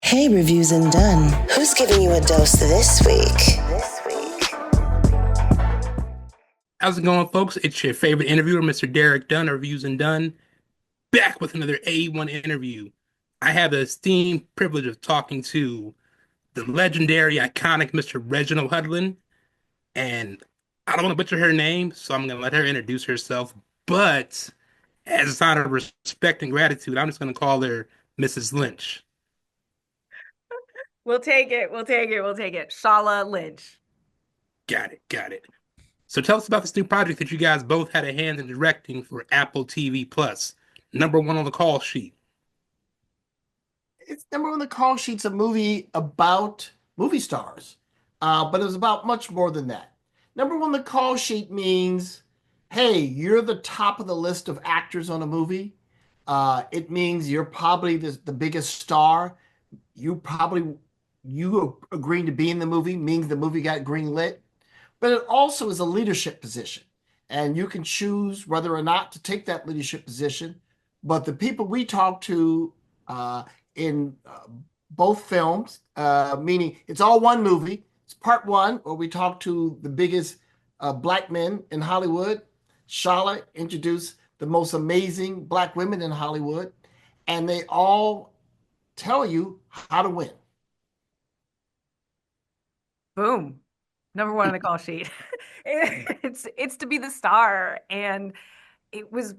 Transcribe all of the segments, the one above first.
Hey, Reviews and Done. Who's giving you a dose this week? How's it going, folks? It's your favorite interviewer, Mr. Derek Dunn, of Reviews and Dunn, back with another A1 interview. I have the esteemed privilege of talking to the legendary, iconic Mr. Reginald Hudlin, and I don't want to butcher her name, so I'm going to let her introduce herself. But as a sign of respect and gratitude, I'm just going to call her Mrs. Lynch. We'll take it. We'll take it. We'll take it. Shola Lynch. Got it, got it. So tell us about this new project that you guys both had a hand in directing for Apple TV Plus. Number one on the call sheet. It's number one on the call sheet's a movie about movie stars, but it was about much more than that. Number one on the call sheet means, hey, you're the top of the list of actors on a movie. It means you're probably the biggest star. You agreeing to be in the movie means the movie got greenlit, but it also is a leadership position, and you can choose whether or not to take that leadership position. But the people we talk to in both films, meaning it's all one movie. It's part one where we talk to the biggest black men in Hollywood. Charlotte introduced the most amazing black women in Hollywood, and they all tell you how to win. Boom. Number one on the call sheet. It's to be the star. And it was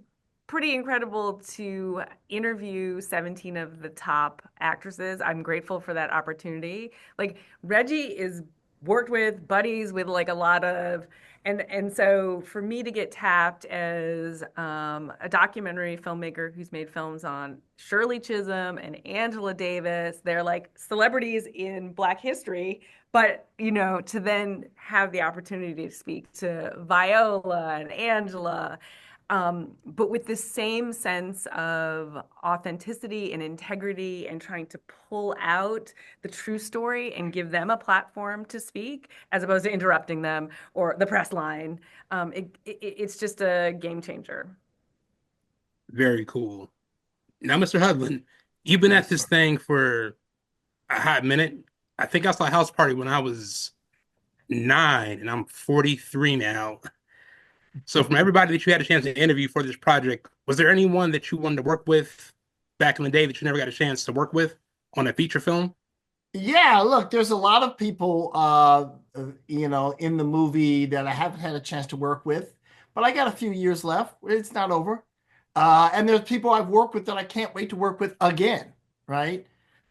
pretty incredible to interview 17 of the top actresses. I'm grateful for that opportunity. Like Reggie is worked with buddies with like a lot of and so for me to get tapped as a documentary filmmaker who's made films on Shirley Chisholm and Angela Davis, they're like celebrities in Black history, but to then have the opportunity to speak to Viola and Angela, but with the same sense of authenticity and integrity and trying to pull out the true story and give them a platform to speak as opposed to interrupting them or the press line. It's just a game changer. Very cool. Now, Mr. Hudlin, you've been at Yes, this sir. thing for a hot minute. I think I saw a house party when I was 9, and I'm 43 now. So, from everybody that you had a chance to interview for this project, was there anyone that you wanted to work with back in the day that you never got a chance to work with on a feature film? Yeah, look, there's a lot of people, in the movie that I haven't had a chance to work with, but I got a few years left. It's not over. And there's people I've worked with that I can't wait to work with again, right?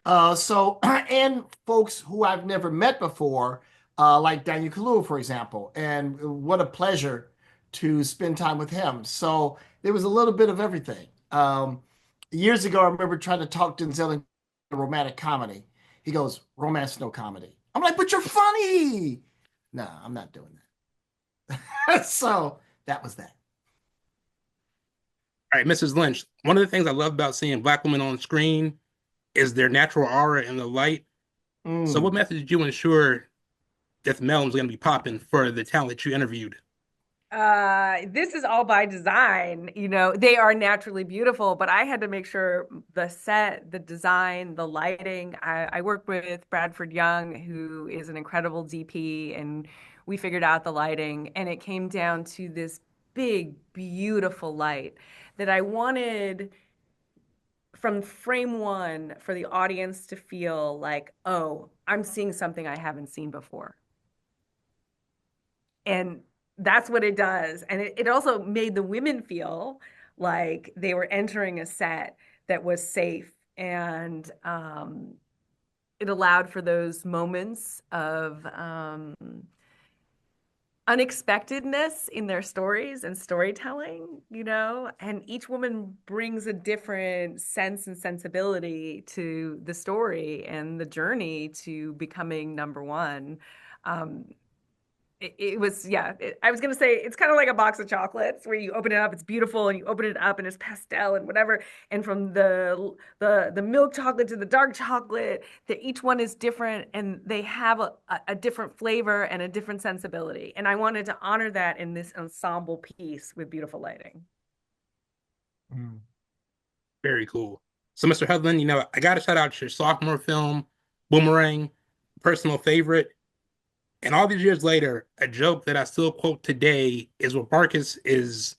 And folks who I've never met before, like Daniel Kaluuya, for example, and what a pleasure to spend time with him. So there was a little bit of everything. Years ago, I remember trying to talk Denzel into a romantic comedy. He goes, romance, no comedy. I'm like, but you're funny. No, I'm not doing that. So that was that. All right, Mrs. Lynch, one of the things I love about seeing Black women on screen is their natural aura and the light. So, what Mm. method did you ensure that the melanin was going to be popping for the talent that you interviewed? This is all by design. They are naturally beautiful, but I had to make sure the set, the design, the lighting. I worked with Bradford Young, who is an incredible DP, and we figured out the lighting, and it came down to this big, beautiful light that I wanted from frame one for the audience to feel like, oh, I'm seeing something I haven't seen before. And that's what it does. And it also made the women feel like they were entering a set that was safe, and it allowed for those moments of unexpectedness in their stories and storytelling. And each woman brings a different sense and sensibility to the story and the journey to becoming number one. Um, it was, yeah, I was gonna say it's kind of like a box of chocolates where you open it up, it's beautiful, and you open it up and it's pastel and whatever. And from the milk chocolate to the dark chocolate, that each one is different and they have a different flavor and a different sensibility. And I wanted to honor that in this ensemble piece with beautiful lighting. Mm. Very cool. So, Mr. Hudlin, I got to shout out your sophomore film, Boomerang, personal favorite. And all these years later, a joke that I still quote today is when Marcus is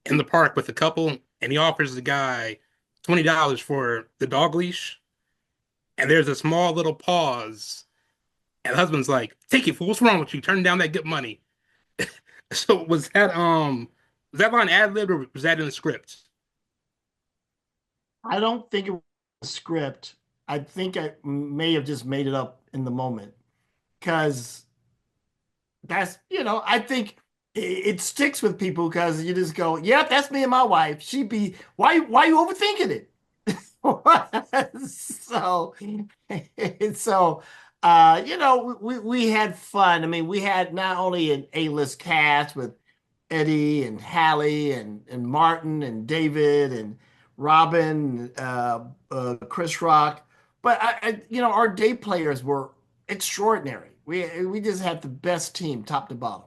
in the park with a couple, and he offers the guy $20 for the dog leash. And there's a small little pause, and the husband's like, "Take it, fool. What's wrong with you? Turn down that good money." So was that line ad-libbed or was that in the script? I don't think it was a script. I think I may have just made it up in the moment because that's, I think it sticks with people because you just go, yeah, that's me and my wife. She'd be, why you overthinking it? We had fun. I mean, we had not only an A-list cast with Eddie and Hallie and Martin and David and Robin, Chris Rock, but our day players were extraordinary. We just had the best team, top to bottom.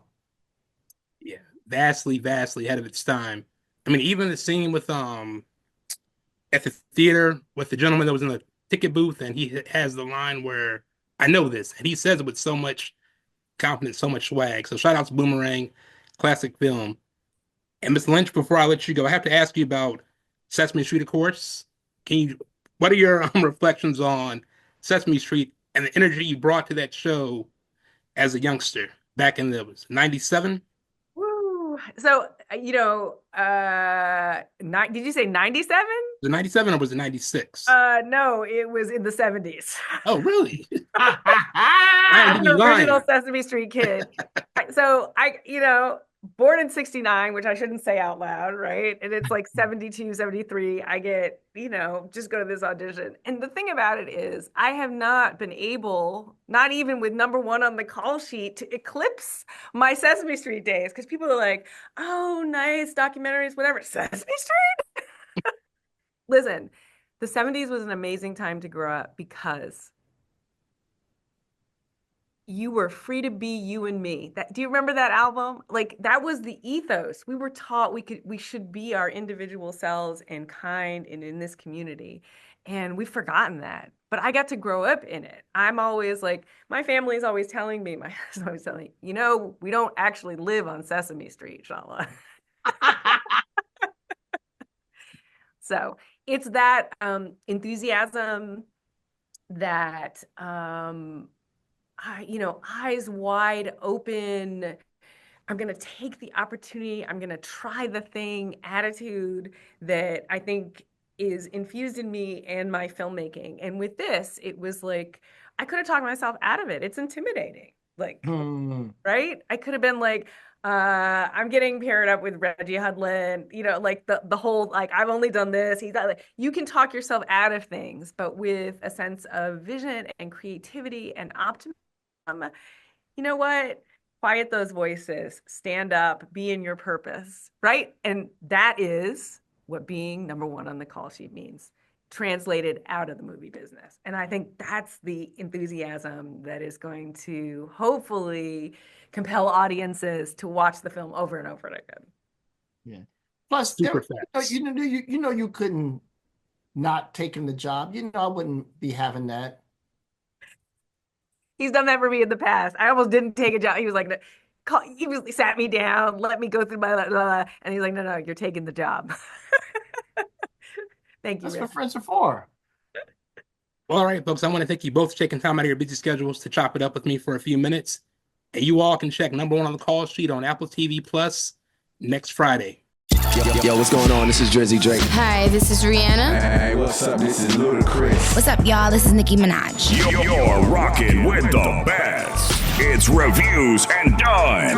Yeah, vastly ahead of its time. I mean, even the scene with at the theater with the gentleman that was in the ticket booth, and he has the line where I know this, and he says it with so much confidence, so much swag. So shout out to Boomerang, classic film. And Ms. Lynch, before I let you go, I have to ask you about Sesame Street, of course. What are your reflections on Sesame Street and the energy you brought to that show as a youngster back in the 97? Woo. So, did you say 97? Was it 97 or was it 96? No, it was in the 70s. Oh, really? I'm the original Sesame Street kid. So born in 69, which I shouldn't say out loud, right? And it's like 72, 73. I get, just go to this audition. And the thing about it is I have not been able, not even with number one on the call sheet, to eclipse my Sesame Street days. Because people are like, oh, nice documentaries, whatever. Sesame Street? Listen, the 70s was an amazing time to grow up because you were free to be you and me. Do you remember that album? Like, that was the ethos. We were taught we should be our individual selves and kind and in this community. And we've forgotten that. But I got to grow up in it. I'm always like, my family is always telling me, my husband's always telling me, we don't actually live on Sesame Street, Shola. So it's that enthusiasm, that eyes wide open, I'm going to take the opportunity, I'm going to try the thing attitude that I think is infused in me and my filmmaking. And with this, it was like, I could have talked myself out of it. It's intimidating. Like, right? I could have been like, I'm getting paired up with Reggie Hudlin, like the whole, like, I've only done this. You can talk yourself out of things, but with a sense of vision and creativity and optimism, you know what? Quiet those voices, stand up, be in your purpose, right? And that is what being number one on the call sheet means, translated out of the movie business. And I think that's the enthusiasm that is going to hopefully compel audiences to watch the film over and over again. Yeah. Plus, you couldn't not taking the job. I wouldn't be having that. He's done that for me in the past. I almost didn't take a job. He was like, he sat me down, let me go through my, and he's like, no, you're taking the job. Thank you. That's what friends are for. Well, all right, folks, I want to thank you both for taking time out of your busy schedules to chop it up with me for a few minutes. And you all can check number one on the call sheet on Apple TV Plus next Friday. Yo, what's going on? This is Drizzy Drake. Hi, this is Rihanna. Hey, what's up? This is Ludacris. What's up, y'all? This is Nicki Minaj. You're rocking with the best. It's Reviews and Dunn.